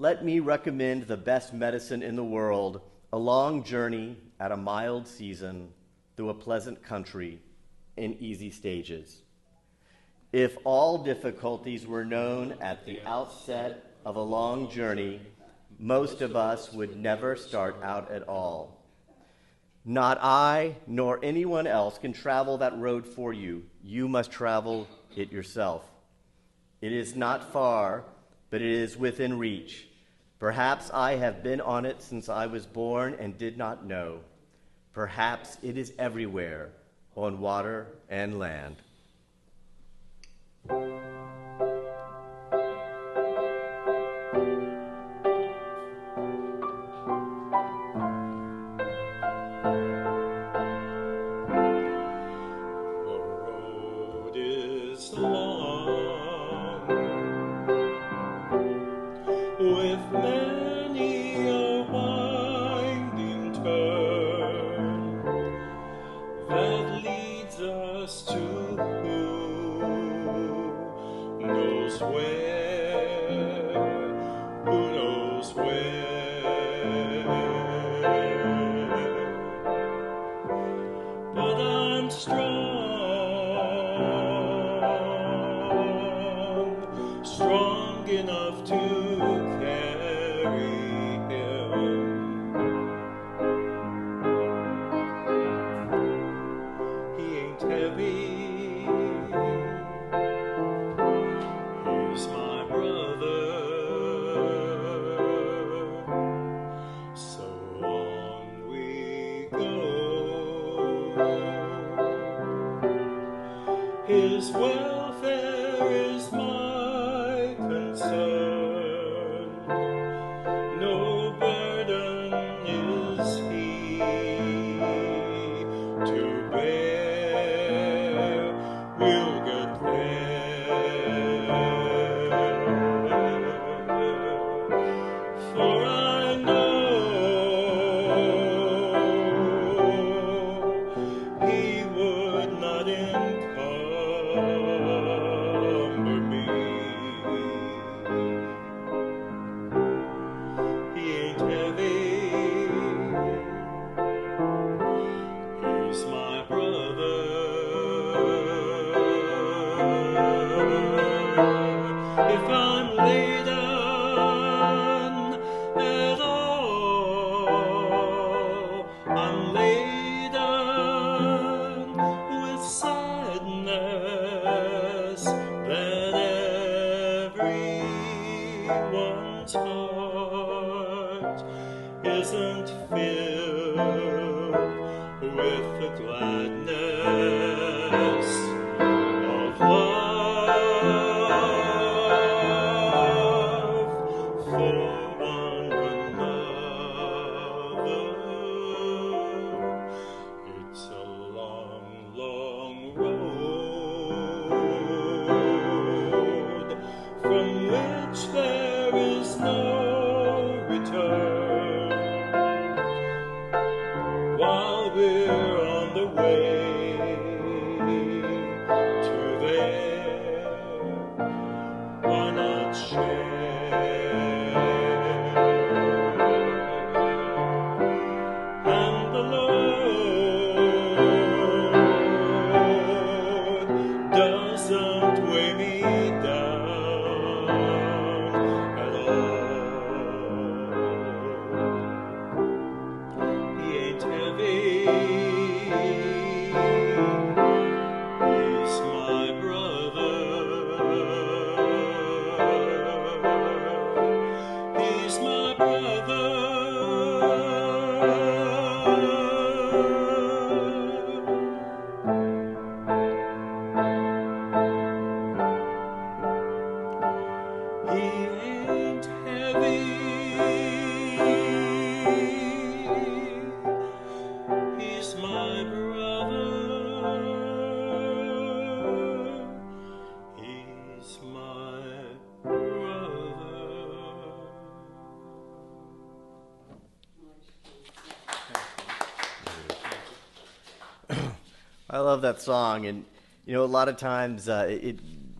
let me recommend the best medicine in the world, a long journey at a mild season through a pleasant country in easy stages. If all difficulties were known at the outset of a long journey, most of us would never start out at all. Not I nor anyone else can travel that road for you. You must travel it yourself. It is not far, but it is within reach. Perhaps I have been on it since I was born and did not know. Perhaps it is everywhere, on water and land. His welfare is my concern. No burden is he to bear. We'll get there. For I know he would not encumber me. He ain't heavy. He's my brother. If I'm laden at all, I'm laden with sadness that everyone's heart isn't filled with the gladness of love for one another. It's a long, long road from which there is no return. While we're on the way to there, why not share? And the Lord doesn't weigh me down at all. He ain't heavy. He's my brother. He's my brother. He ain't heavy. He's my brother. He's my brother. I love that song, and a lot of times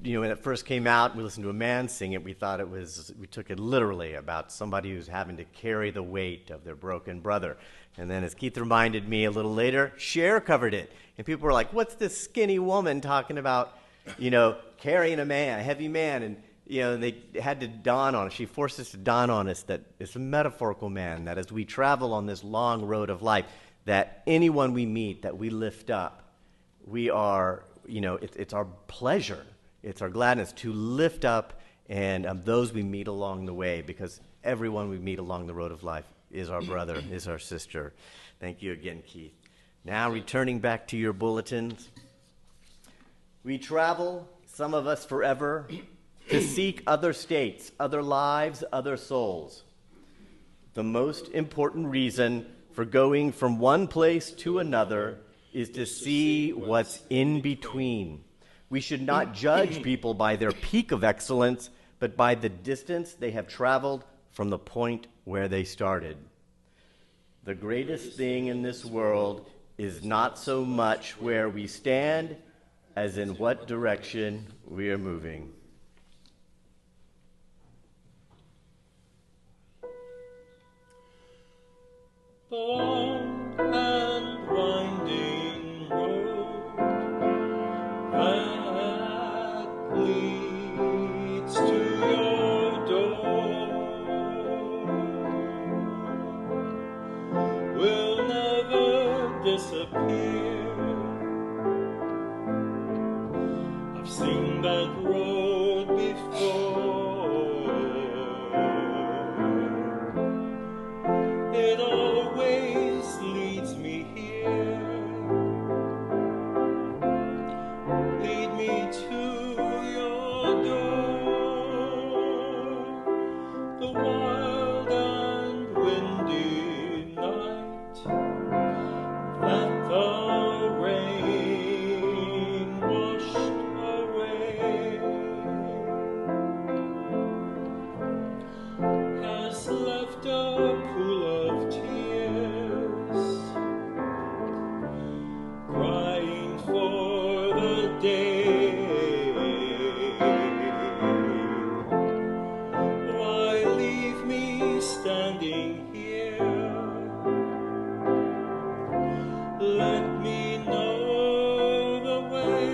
when it first came out, we listened to a man sing it. We took it literally about somebody who's having to carry the weight of their broken brother. And then as Keith reminded me a little later, Cher covered it. And people were like, what's this skinny woman talking about, carrying a heavy man? And, they had to dawn on us. She forced us to dawn on us that it's a metaphorical man, that as we travel on this long road of life, that anyone we meet, that we lift up, we are, it's our pleasure, it's our gladness to lift up and those we meet along the way, because everyone we meet along the road of life is our brother, is our sister. Thank you again, Keith. Now, returning back to your bulletins. We travel, some of us forever, to seek other states, other lives, other souls. The most important reason for going from one place to another is to see what's in between. We should not judge people by their peak of excellence, but by the distance they have traveled from the point where they started. The greatest thing in this world is not so much where we stand as in what direction we are moving. Long and winding road that leads to your door will never disappear. I've seen that road before. It always leads me here. Lead me to your door. The wild and windy night that the rain washed away has left a pool of tears, crying for the day. Why leave me standing here? Let me know the way.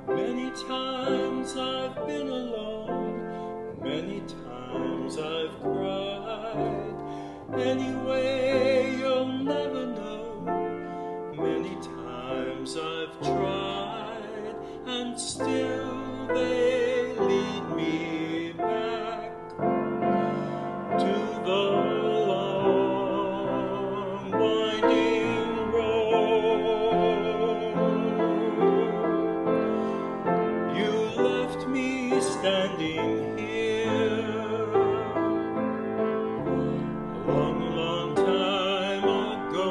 Many times I've been alone, many times I've cried. Anyway, you'll never know. Many times I've tried, and still they lead me back to the long winding road. You left me standing here a long, long time ago.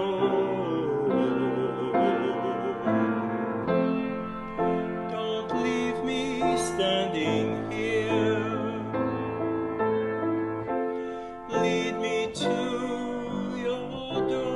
Don't leave me standing here. Lead me to your door.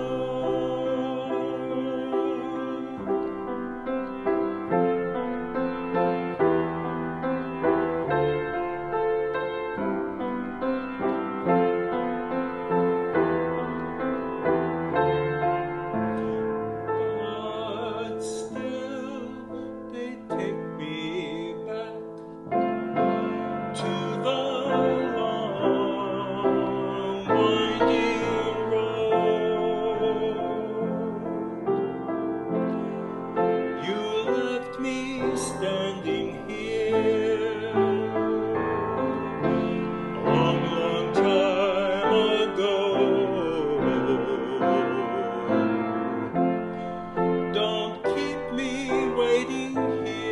But still they take me back to the long winding road. You left me standing here a long, long time ago. Don't keep me waiting here.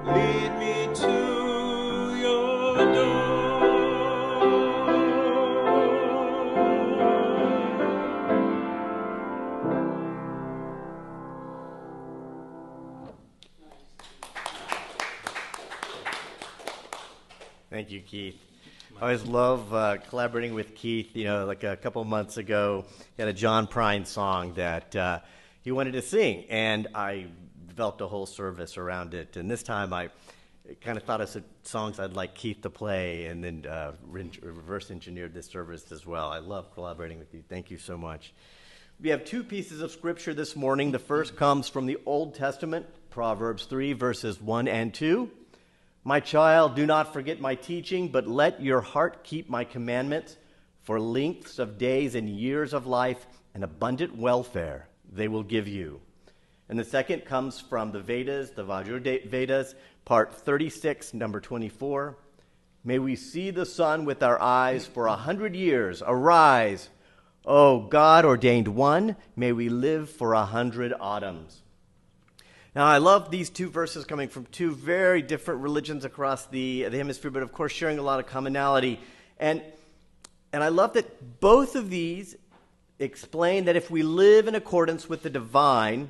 Lead me to your door. Thank you, Keith. I always love collaborating with Keith. Like a couple months ago, he had a John Prine song that, he wanted to sing, and I developed a whole service around it. And this time I kind of thought of some songs I'd like Keith to play, and then reverse engineered this service as well. I love collaborating with you. Thank you so much. We have two pieces of scripture this morning. The first comes from the Old Testament, Proverbs 3, verses 1 and 2. My child, do not forget my teaching, but let your heart keep my commandments. For lengths of days and years of life and abundant welfare they will give you. And the second comes from the Vedas, the Vajra Vedas, part 36, number 24. May we see the sun with our eyes for 100 years. Arise, O God-ordained one. May we live for 100 autumns. Now, I love these two verses coming from two very different religions across the hemisphere, but of course sharing a lot of commonality. And I love that both of these explain that if we live in accordance with the divine,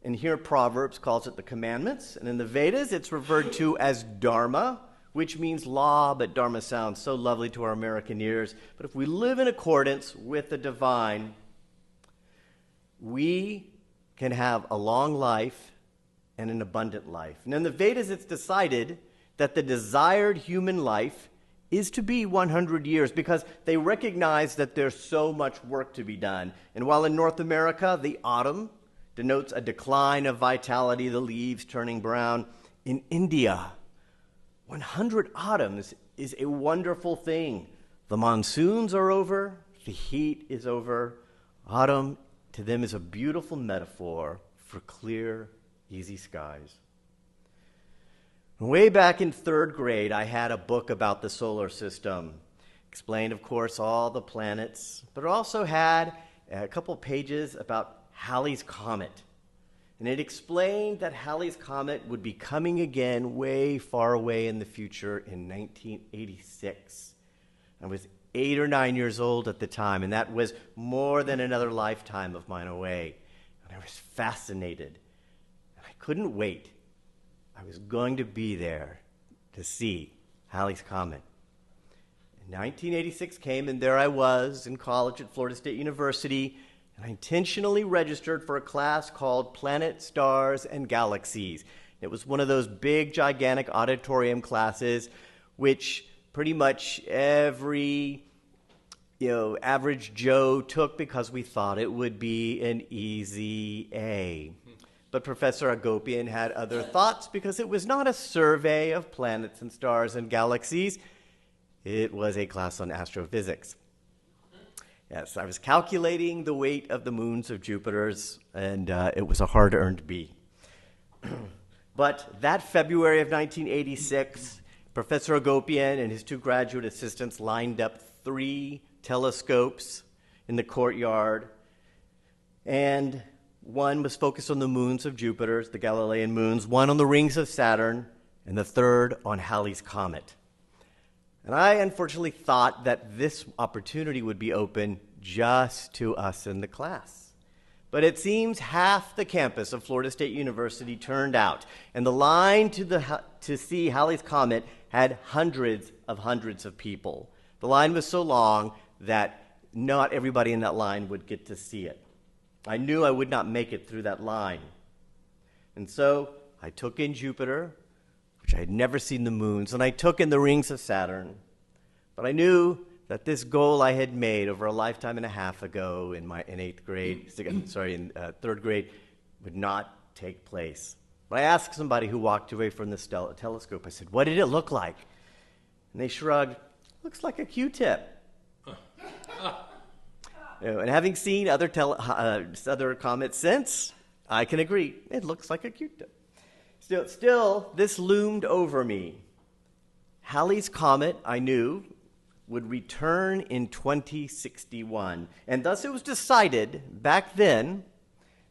and here Proverbs calls it the commandments, and in the Vedas it's referred to as dharma, which means law, but dharma sounds so lovely to our American ears. But if we live in accordance with the divine, we can have a long life and an abundant life. And in the Vedas, it's decided that the desired human life is to be 100 years because they recognize that there's so much work to be done. And while in North America, the autumn denotes a decline of vitality, the leaves turning brown, in India, 100 autumns is a wonderful thing. The monsoons are over, the heat is over. Autumn to them is a beautiful metaphor for clear, easy skies. Way back in third grade, I had a book about the solar system. Explained, of course, all the planets, but it also had a couple pages about Halley's Comet. And it explained that Halley's Comet would be coming again way far away in the future in 1986. I was 8 or 9 years old at the time, and that was more than another lifetime of mine away. And I was fascinated. Couldn't wait. I was going to be there to see Halley's Comet. And 1986 came, and there I was in college at Florida State University, and I intentionally registered for a class called Planet, Stars, and Galaxies. It was one of those big, gigantic auditorium classes, which pretty much every average Joe took because we thought it would be an easy A. But Professor Agopian had other thoughts because it was not a survey of planets and stars and galaxies. It was a class on astrophysics. Yes, I was calculating the weight of the moons of Jupiter's, and it was a hard-earned B. But that February of 1986, Professor Agopian and his two graduate assistants lined up 3 telescopes in the courtyard, and one was focused on the moons of Jupiter, the Galilean moons, one on the rings of Saturn, and the third on Halley's Comet. And I unfortunately thought that this opportunity would be open just to us in the class. But it seems half the campus of Florida State University turned out, and the line to see Halley's Comet had hundreds of people. The line was so long that not everybody in that line would get to see it. I knew I would not make it through that line. And so I took in Jupiter, which I had never seen the moons, and I took in the rings of Saturn. But I knew that this goal I had made over a lifetime and a half ago in third grade would not take place. But I asked somebody who walked away from the telescope, I said, "What did it look like?" And they shrugged, "Looks like a Q-tip." And having seen other comets since, I can agree, it looks like a Q-tip. Still, this loomed over me. Halley's Comet, I knew, would return in 2061. And thus it was decided back then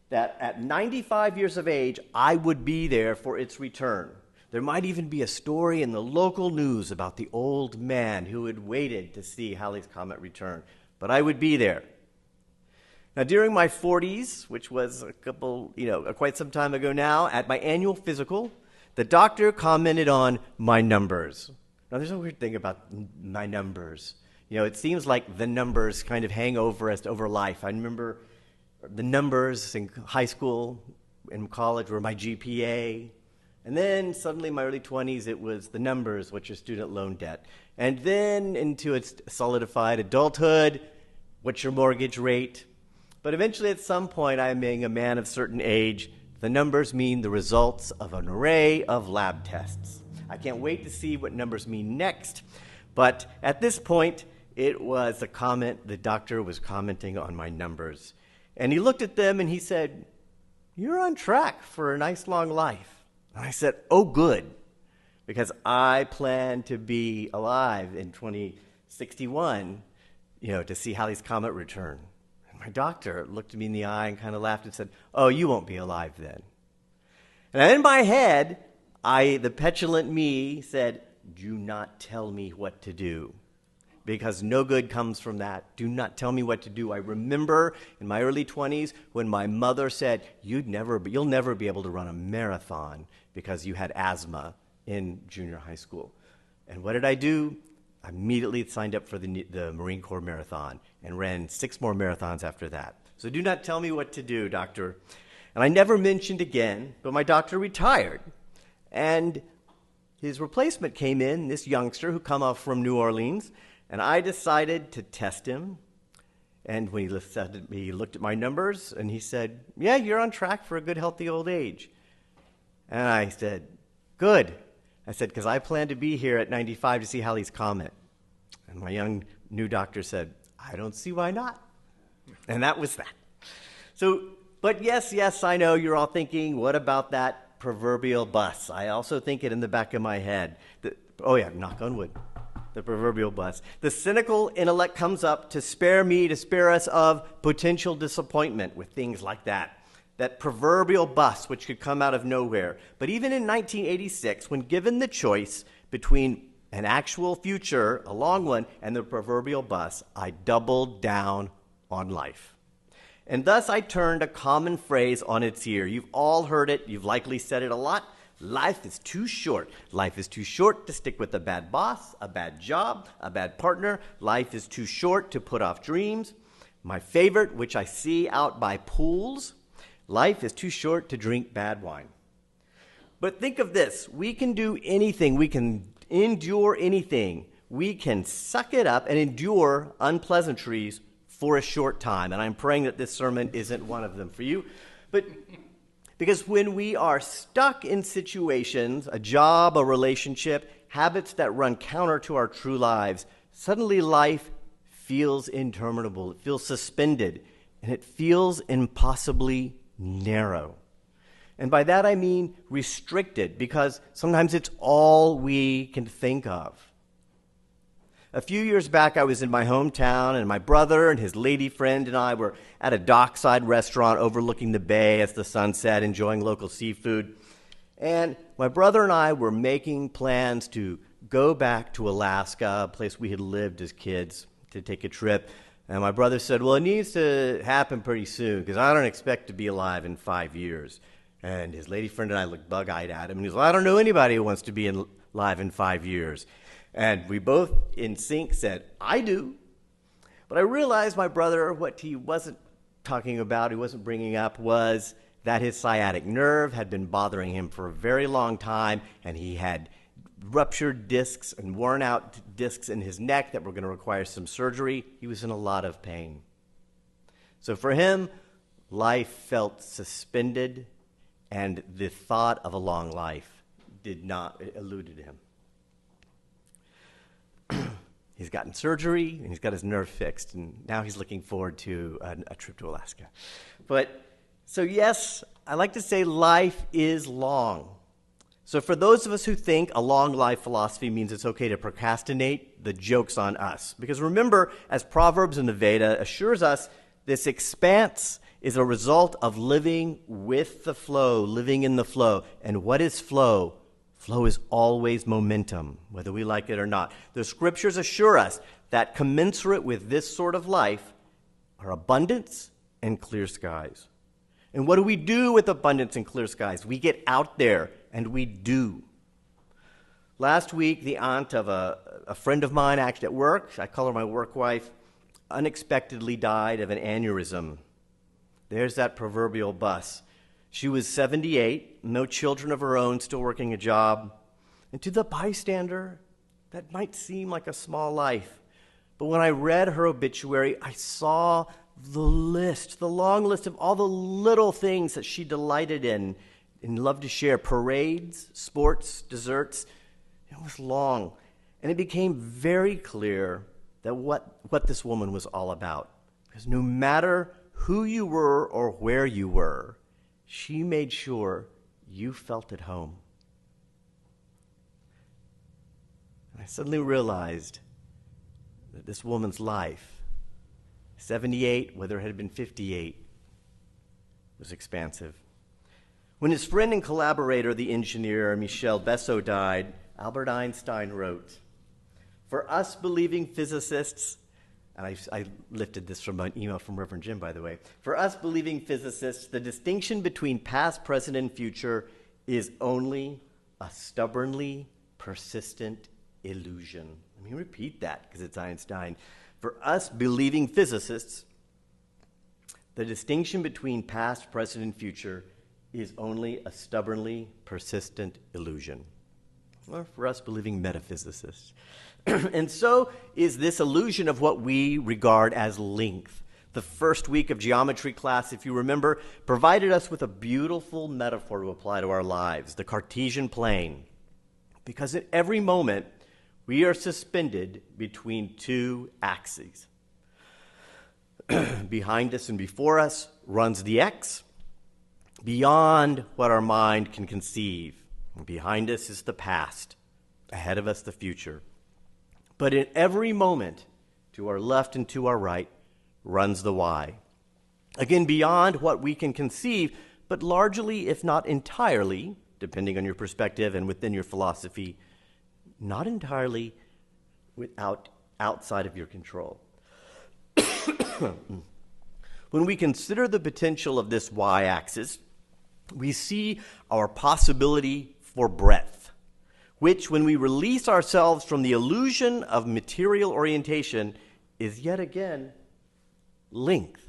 that at 95 years of age, I would be there for its return. There might even be a story in the local news about the old man who had waited to see Halley's Comet return. But I would be there. Now, during my 40s, which was quite some time ago now, at my annual physical, the doctor commented on my numbers. Now, there's a weird thing about my numbers. It seems like the numbers kind of hang over us over life. I remember The numbers in high school and college were my GPA. And then suddenly in my early 20s, it was the numbers, what's your student loan debt? And then into its solidified adulthood, what's your mortgage rate? But eventually at some point, I'm being a man of certain age, the numbers mean the results of an array of lab tests. I can't wait to see what numbers mean next. But at this point, it was a comment, the doctor was commenting on my numbers. And he looked at them and he said, "You're on track for a nice long life." And I said, "Oh, good," because I plan to be alive in 2061, to see Halley's Comet return. And my doctor looked at me in the eye and kind of laughed and said, "Oh, you won't be alive then." And in my head, the petulant me said, "Do not tell me what to do, because no good comes from that. Do not tell me what to do." I remember in my early 20s when my mother said, "You'll never be able to run a marathon because you had asthma in junior high school." And what did I do? I immediately signed up for the Marine Corps Marathon and ran 6 more marathons after that. So do not tell me what to do, doctor. And I never mentioned again, but my doctor retired. And his replacement came in, this youngster who come off from New Orleans, and I decided to test him. And when he looked at my numbers, and he said, "Yeah, you're on track for a good, healthy old age." And I said, "Good." I said, "Because I plan to be here at 95 to see Halley's Comet." And my young new doctor said, "I don't see why not." And that was that. But yes, I know you're all thinking, what about that proverbial bus? I also think it in the back of my head. Knock on wood. The proverbial bus. The cynical intellect comes up to spare us of potential disappointment with things like that. That proverbial bus, which could come out of nowhere. But even in 1986, when given the choice between an actual future, a long one, and the proverbial bus, I doubled down on life. And thus I turned a common phrase on its ear. You've all heard it. You've likely said it a lot. Life is too short. Life is too short to stick with a bad boss, a bad job, a bad partner. Life is too short to put off dreams. My favorite, which I see out by pools, life is too short to drink bad wine. But think of this. We can do anything. We can endure anything. We can suck it up and endure unpleasantries for a short time. And I'm praying that this sermon isn't one of them for you. But because when we are stuck in situations, a job, a relationship, habits that run counter to our true lives, suddenly life feels interminable. It feels suspended. And it feels impossibly narrow. And by that I mean restricted, because sometimes it's all we can think of. A few years back, I was in my hometown, and my brother and his lady friend and I were at a dockside restaurant overlooking the bay as the sun set, enjoying local seafood. And my brother and I were making plans to go back to Alaska, a place we had lived as kids, to take a trip. And my brother said, "Well, it needs to happen pretty soon, because I don't expect to be alive in 5 years. And his lady friend and I looked bug-eyed at him, and he was like, "I don't know anybody who wants to be alive in 5 years. And we both, in sync, said, "I do." But I realized my brother, what he wasn't talking about, he wasn't bringing up, was that his sciatic nerve had been bothering him for a very long time, and he had ruptured discs and worn out discs in his neck that were going to require some surgery. He was in a lot of pain. So for him, life felt suspended, and the thought of a long life eluded him. He's gotten surgery, and he's got his nerve fixed, and now he's looking forward to a trip to Alaska. So yes, I like to say life is long. So for those of us who think a long life philosophy means it's okay to procrastinate, the joke's on us. Because remember, as Proverbs in the Veda assures us, this expanse is a result of living with the flow, living in the flow. And what is flow? Flow is always momentum, whether we like it or not. The scriptures assure us that commensurate with this sort of life are abundance and clear skies. And what do we do with abundance and clear skies? We get out there and we do. Last week, the aunt of a friend of mine, actually at work, I call her my work wife, unexpectedly died of an aneurysm. There's that proverbial bus. She was 78, no children of her own, still working a job. And to the bystander, that might seem like a small life. But when I read her obituary, I saw the long list of all the little things that she delighted in and loved to share. Parades, sports, desserts. It was long. And it became very clear that what this woman was all about. Because no matter who you were or where you were, she made sure you felt at home. And I suddenly realized that this woman's life, 78, whether it had been 58, was expansive. When his friend and collaborator, the engineer Michel Besso, died, Albert Einstein wrote, "For us believing physicists," and I lifted this from an email from Reverend Jim, by the way, "for us believing physicists, the distinction between past, present, and future is only a stubbornly persistent illusion." Let me repeat that because it's Einstein. For us believing physicists, the distinction between past, present, and future is only a stubbornly persistent illusion. Or for us believing metaphysicists. And so is this illusion of what we regard as length. The first week of geometry class, if you remember, provided us with a beautiful metaphor to apply to our lives, the Cartesian plane. Because at every moment, we are suspended between two axes. Behind us and before us runs the x, beyond what our mind can conceive. Behind us is the past, ahead of us the future. But in every moment, to our left and to our right, runs the y. Again, beyond what we can conceive, but largely, if not entirely, depending on your perspective and within your philosophy, not entirely outside of your control. When we consider the potential of this y-axis, we see our possibility for breadth, which, when we release ourselves from the illusion of material orientation, is yet again length.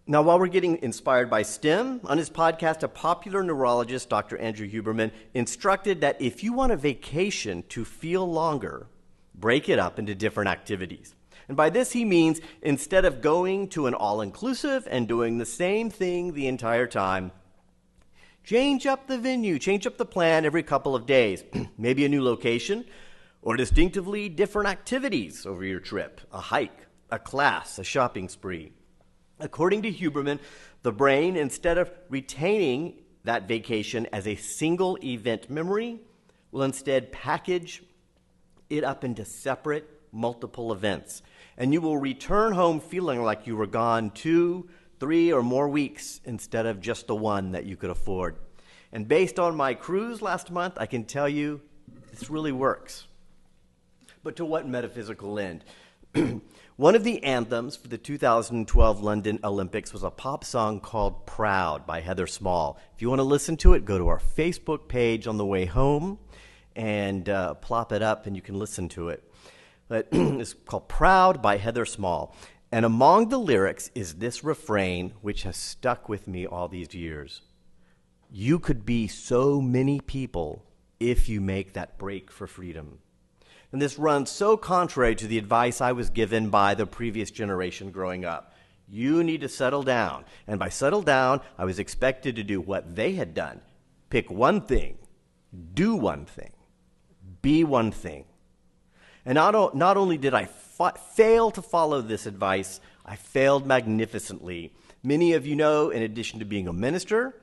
Now, while we're getting inspired by STEM, on his podcast, a popular neurologist, Dr. Andrew Huberman, instructed that if you want a vacation to feel longer, break it up into different activities. And by this he means, instead of going to an all-inclusive and doing the same thing the entire time, change up the venue, change up the plan every couple of days. Maybe a new location or distinctively different activities over your trip, a hike, a class, a shopping spree. According to Huberman, the brain, instead of retaining that vacation as a single event memory, will instead package it up into separate, multiple events. And you will return home feeling like you were gone 2, 3, or more weeks instead of just the one that you could afford. And based on my cruise last month, I can tell you this really works. But to what metaphysical end? One of the anthems for the 2012 London Olympics was a pop song called Proud by Heather Small. If you want to listen to it, go to our Facebook page on the way home and plop it up and you can listen to it. But it's called Proud by Heather Small. And among the lyrics is this refrain, which has stuck with me all these years. You could be so many people if you make that break for freedom. And this runs so contrary to the advice I was given by the previous generation growing up. You need to settle down. And by settle down, I was expected to do what they had done. Pick one thing, do one thing, be one thing. And not only did I fail to follow this advice, I failed magnificently. Many of you know, in addition to being a minister,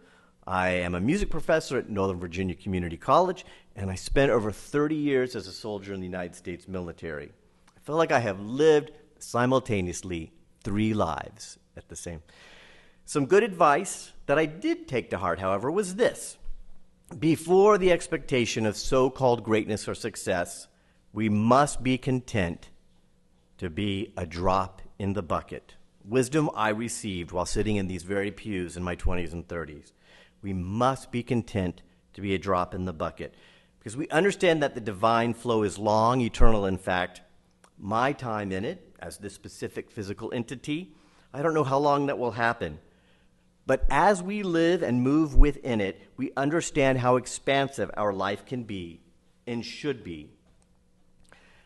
I am a music professor at Northern Virginia Community College, and I spent over 30 years as a soldier in the United States military. I feel like I have lived simultaneously 3 lives at the same. Some good advice that I did take to heart, however, was this. Before the expectation of so-called greatness or success, we must be content to be a drop in the bucket. Wisdom I received while sitting in these very pews in my 20s and 30s. We must be content to be a drop in the bucket because we understand that the divine flow is long, eternal. In fact, my time in it as this specific physical entity, I don't know how long that will happen. But as we live and move within it, we understand how expansive our life can be and should be.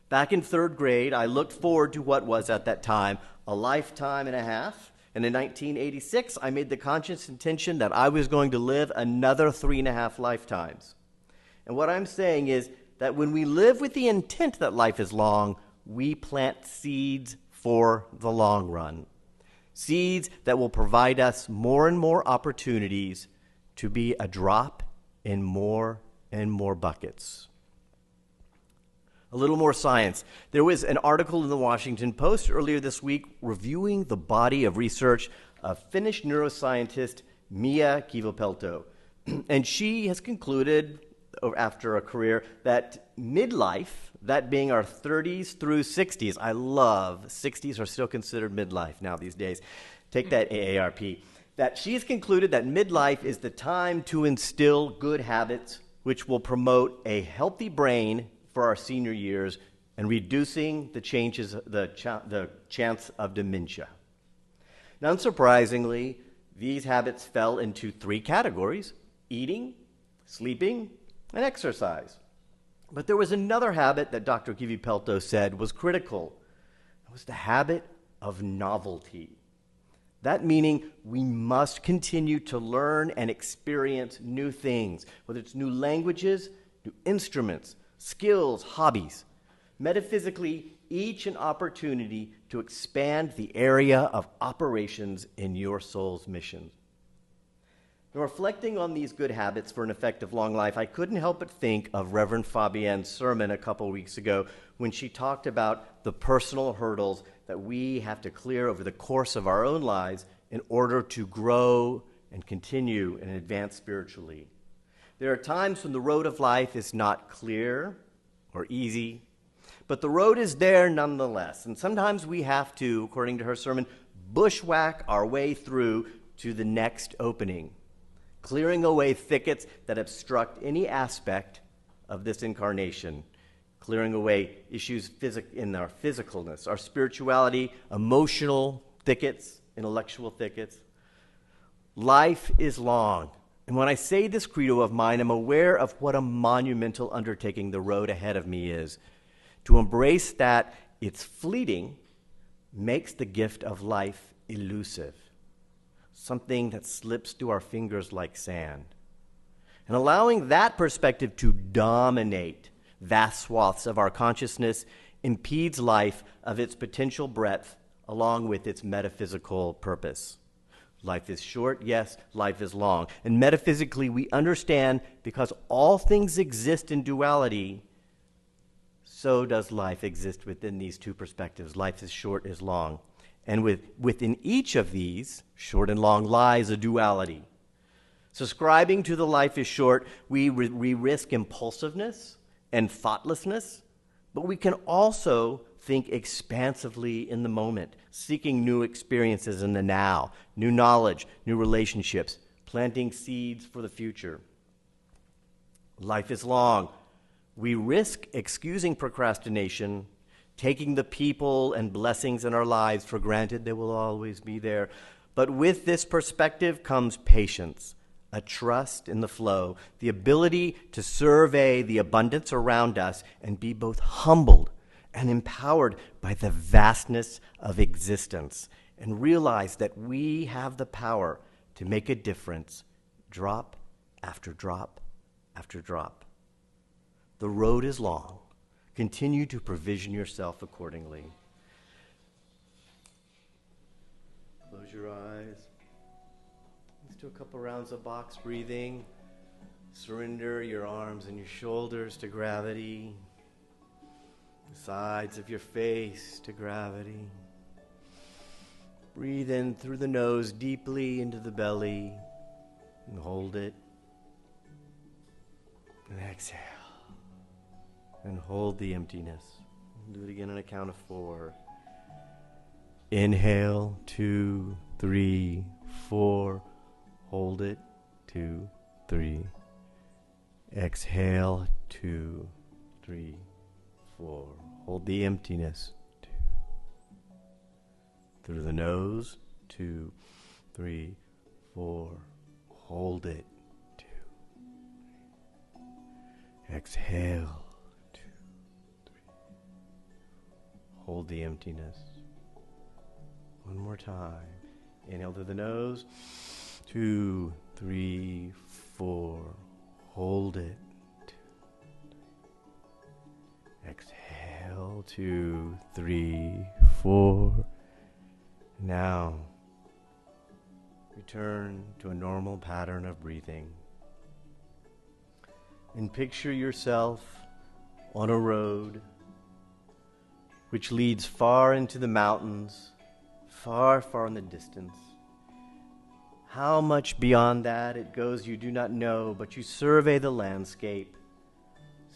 Back in third grade, I looked forward to what was at that time a lifetime and a half. And in 1986, I made the conscious intention that I was going to live another 3.5 lifetimes. And what I'm saying is that when we live with the intent that life is long, we plant seeds for the long run. Seeds that will provide us more and more opportunities to be a drop in more and more buckets. A little more science. There was an article in the Washington Post earlier this week reviewing the body of research of Finnish neuroscientist Mia Kivipelto. And she has concluded, after a career, that midlife, that being our 30s through 60s, I love 60s are still considered midlife now these days. Take that, AARP. That she's concluded that midlife is the time to instill good habits which will promote a healthy brain for our senior years and reducing the chance of dementia. Now, unsurprisingly, these habits fell into 3 categories: eating, sleeping, and exercise. But there was another habit that Dr. Kivipelto said was critical. It was the habit of novelty. That meaning we must continue to learn and experience new things, whether it's new languages, new instruments, skills, hobbies. Metaphysically, each an opportunity to expand the area of operations in your soul's mission. Now, reflecting on these good habits for an effective long life, I couldn't help but think of Reverend Fabienne's sermon a couple weeks ago when she talked about the personal hurdles that we have to clear over the course of our own lives in order to grow and continue and advance spiritually. There are times when the road of life is not clear or easy, but the road is there nonetheless. And sometimes we have to, according to her sermon, bushwhack our way through to the next opening, clearing away thickets that obstruct any aspect of this incarnation, clearing away issues in our physicalness, our spirituality, emotional thickets, intellectual thickets. Life is long. And when I say this credo of mine, I'm aware of what a monumental undertaking the road ahead of me is. To embrace that it's fleeting makes the gift of life elusive, something that slips through our fingers like sand. And allowing that perspective to dominate vast swaths of our consciousness impedes life of its potential breadth along with its metaphysical purpose. Life is short, yes, life is long. And metaphysically, we understand because all things exist in duality, so does life exist within these two perspectives. Life is short, is long. And within each of these, short and long, lies a duality. Subscribing to the life is short, we risk impulsiveness and thoughtlessness, but we can also think expansively in the moment, seeking new experiences in the now, new knowledge, new relationships, planting seeds for the future. Life is long. We risk excusing procrastination, taking the people and blessings in our lives for granted. They will always be there. But with this perspective comes patience, a trust in the flow, the ability to survey the abundance around us and be both humbled and empowered by the vastness of existence, and realize that we have the power to make a difference, drop after drop after drop. The road is long. Continue to provision yourself accordingly. Close your eyes. Let's do a couple rounds of box breathing. Surrender your arms and your shoulders to gravity. The sides of your face to gravity. Breathe in through the nose deeply into the belly and hold it. And exhale. And hold the emptiness. Do it again on a count of 4. Inhale, 2, 3, 4. Hold it, 2, 3. Exhale, 2, 3, 4. Hold the emptiness. 2. Through the nose 2, 3, 4. Hold it. 2. Exhale. 2, 3. Hold the emptiness. One more time. Inhale through the nose. 2, 3, 4. Hold it. 2, 3. Exhale. 2, 3, 4. Now, return to a normal pattern of breathing. And picture yourself on a road which leads far into the mountains, far, far in the distance. How much beyond that it goes you do not know, but you survey the landscape,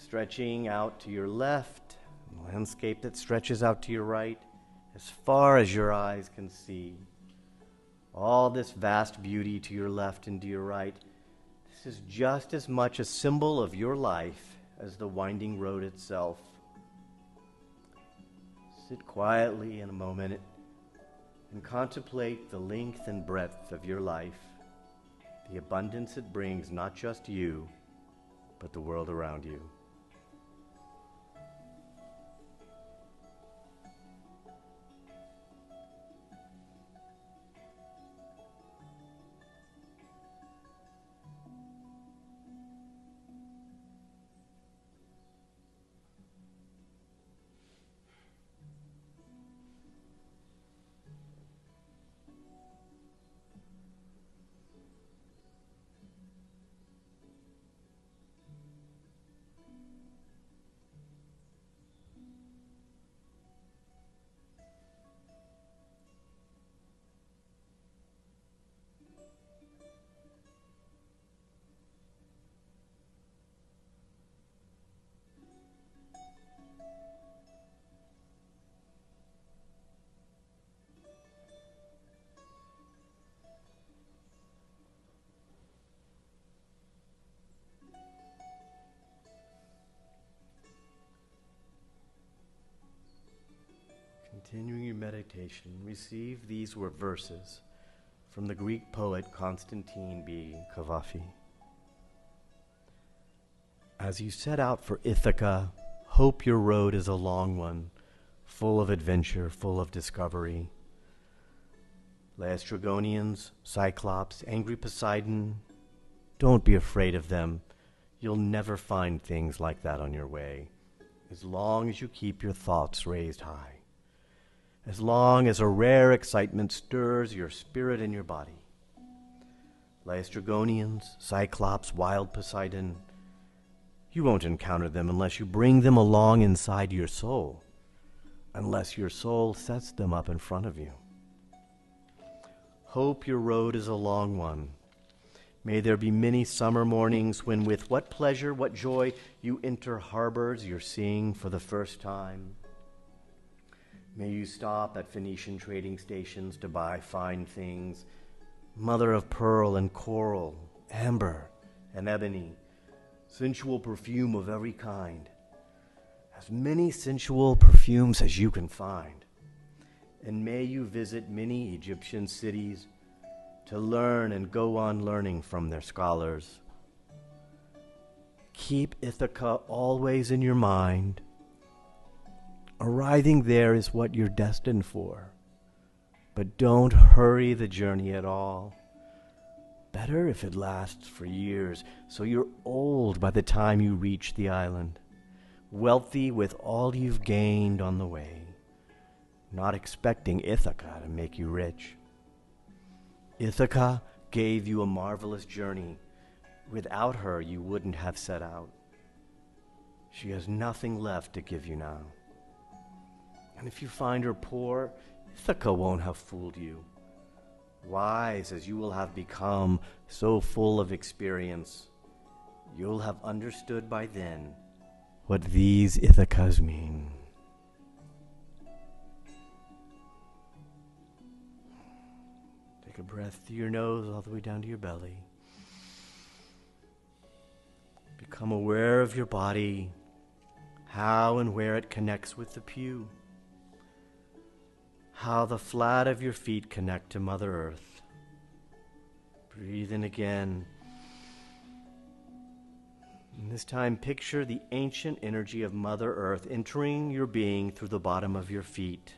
stretching out to your left, a landscape that stretches out to your right, as far as your eyes can see. All this vast beauty to your left and to your right, this is just as much a symbol of your life as the winding road itself. Sit quietly in a moment and contemplate the length and breadth of your life, the abundance it brings not just you, but the world around you. Continuing your meditation, receive these were verses from the Greek poet Constantine B. Cavafy. As you set out for Ithaca, hope your road is a long one, full of adventure, full of discovery. Laestrygonians, Cyclops, angry Poseidon, don't be afraid of them. You'll never find things like that on your way, as long as you keep your thoughts raised high. As long as a rare excitement stirs your spirit and your body. Laestrygonians, Cyclops, wild Poseidon, you won't encounter them unless you bring them along inside your soul, unless your soul sets them up in front of you. Hope your road is a long one. May there be many summer mornings when with what pleasure, what joy you enter harbors you're seeing for the first time. May you stop at Phoenician trading stations to buy fine things, mother of pearl and coral, amber and ebony, sensual perfume of every kind, as many sensual perfumes as you can find. And may you visit many Egyptian cities to learn and go on learning from their scholars. Keep Ithaca always in your mind. Arriving there is what you're destined for. But don't hurry the journey at all. Better if it lasts for years, so you're old by the time you reach the island, wealthy with all you've gained on the way, not expecting Ithaca to make you rich. Ithaca gave you a marvelous journey. Without her, you wouldn't have set out. She has nothing left to give you now. And if you find her poor, Ithaca won't have fooled you. Wise as you will have become, so full of experience, you'll have understood by then what these Ithacas mean. Take a breath through your nose all the way down to your belly. Become aware of your body, how and where it connects with the pew. how the flat of your feet connect to Mother Earth. Breathe in again. And this time, picture the ancient energy of Mother Earth entering your being through the bottom of your feet.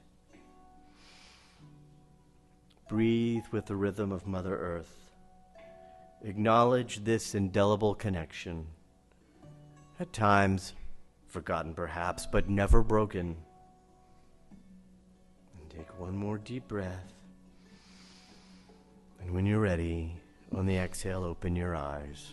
Breathe with the rhythm of Mother Earth. Acknowledge this indelible connection. At times, forgotten perhaps, but never broken. And take one more deep breath. And when you're ready, on the exhale, open your eyes.